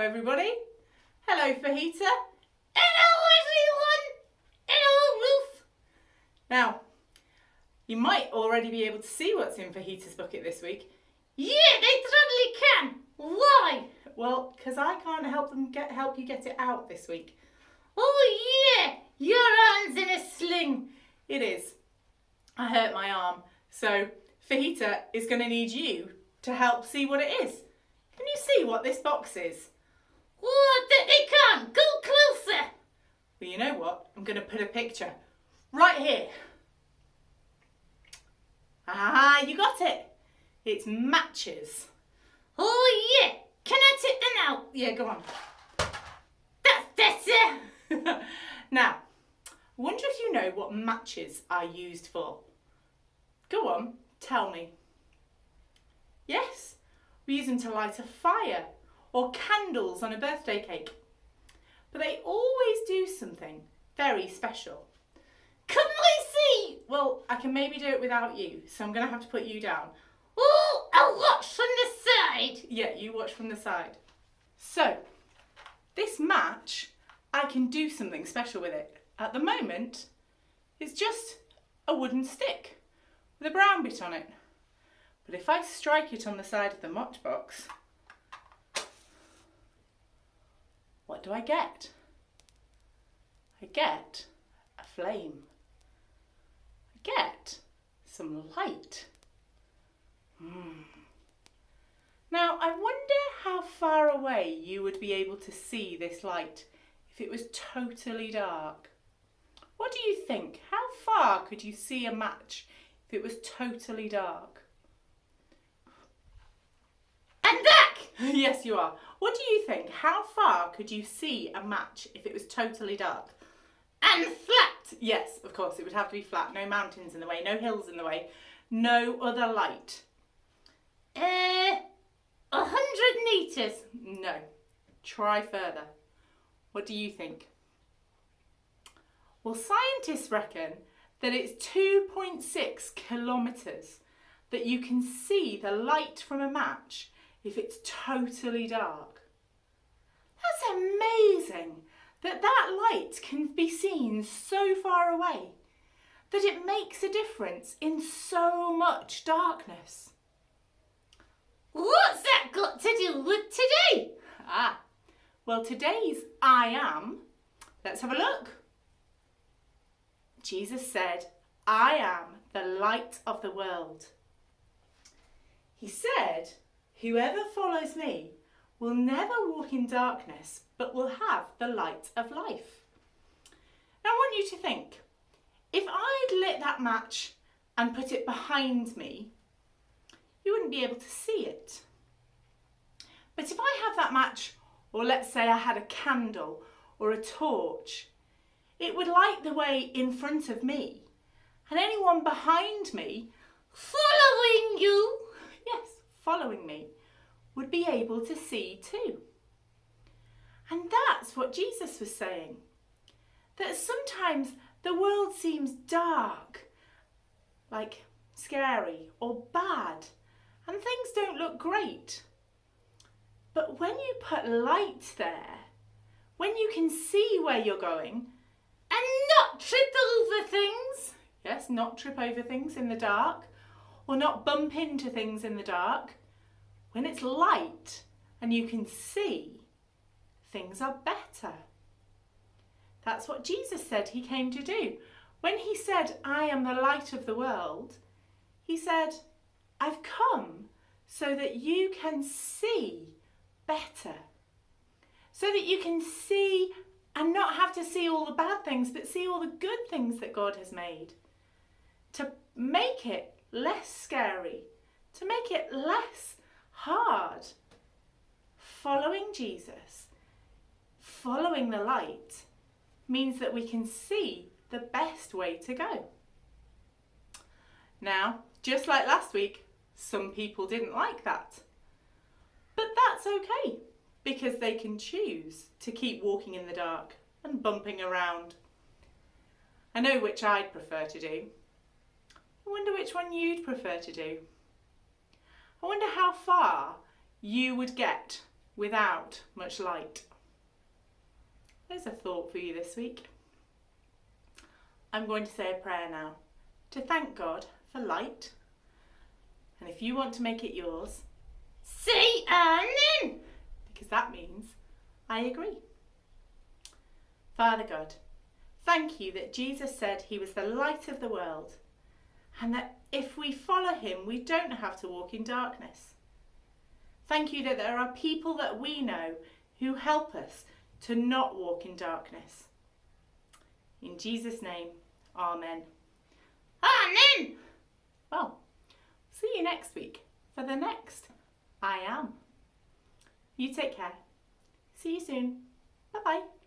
everybody. Hello, Fajita. Hello, everyone. Hello, Ruth. Now, you might already be able to see what's in Fajita's bucket this week. Yeah, they totally can. Why? Well, because I can't help you get it out this week. Oh, yeah. Your arm's in a sling. It is. I hurt my arm, so Fajita is going to need you to help see what it is. Can you see what this box is? What? They can't. Go closer. Well, you know what? I'm going to put a picture right here. Ah, you got it. It's matches. Oh, yeah. Can I take them out? Yeah, go on. That's better. Now, I wonder if you know what matches are used for. Go on, tell me. Yes, we use them to light a fire or candles on a birthday cake. But they always do something very special. Can we see? Well, I can maybe do it without you, so I'm going to have to put you down. Oh, I'll watch from the side. Yeah, you watch from the side. So, this match, I can do something special with it. At the moment, it's just a wooden stick with a brown bit on it. But if I strike it on the side of the matchbox, what do I get? I get a flame. I get some light. Now, I wonder how far away you would be able to see this light if it was totally dark. What do you think? How far could you see a match if it was totally dark? And back. Yes, you are. What do you think? How far could you see a match if it was totally dark? And flat. Yes, of course, it would have to be flat. No mountains in the way, no hills in the way, no other light. 100 meters. No. Try further. What do you think? Well, scientists reckon that it's 2.6 kilometres that you can see the light from a match if it's totally dark. That's amazing that light can be seen so far away, that it makes a difference in so much darkness. What's that got to do with today? Well, today's I am, let's have a look. Jesus said, I am the light of the world. He said, whoever follows me will never walk in darkness, but will have the light of life. Now I want you to think, if I'd lit that match and put it behind me, you wouldn't be able to see it. But if I have that match, or let's say I had a candle or a torch, it would light the way in front of me, and anyone behind me, Following you. yes, following me, would be able to see too. And that's what Jesus was saying, that sometimes the world seems dark, like scary or bad, and things don't look great. But when you put light there, when you can see where you're going, And not trip over things. yes, not trip over things in the dark, or not bump into things in the dark, when it's light and you can see, things are better. That's what Jesus said he came to do. When he said, I am the light of the world, he said, I've come so that you can see better. So that you can see and not have to see all the bad things, but see all the good things that God has made. To make it less scary, to make it less hard. Following Jesus, following the light, means that we can see the best way to go. Now, just like last week, some people didn't like that. But that's okay, because they can choose to keep walking in the dark and bumping around. I know which I'd prefer to do. I wonder which one you'd prefer to do. I wonder how far you would get without much light. There's a thought for you this week. I'm going to say a prayer now to thank God for light. And if you want to make it yours, say amen. because that means I agree. Father God, thank you that Jesus said he was the light of the world, and that if we follow him, we don't have to walk in darkness. Thank you that there are people that we know who help us to not walk in darkness. In Jesus' name, amen. Amen. Well, see you next week for the next I Am. You take care. See you soon. Bye-bye.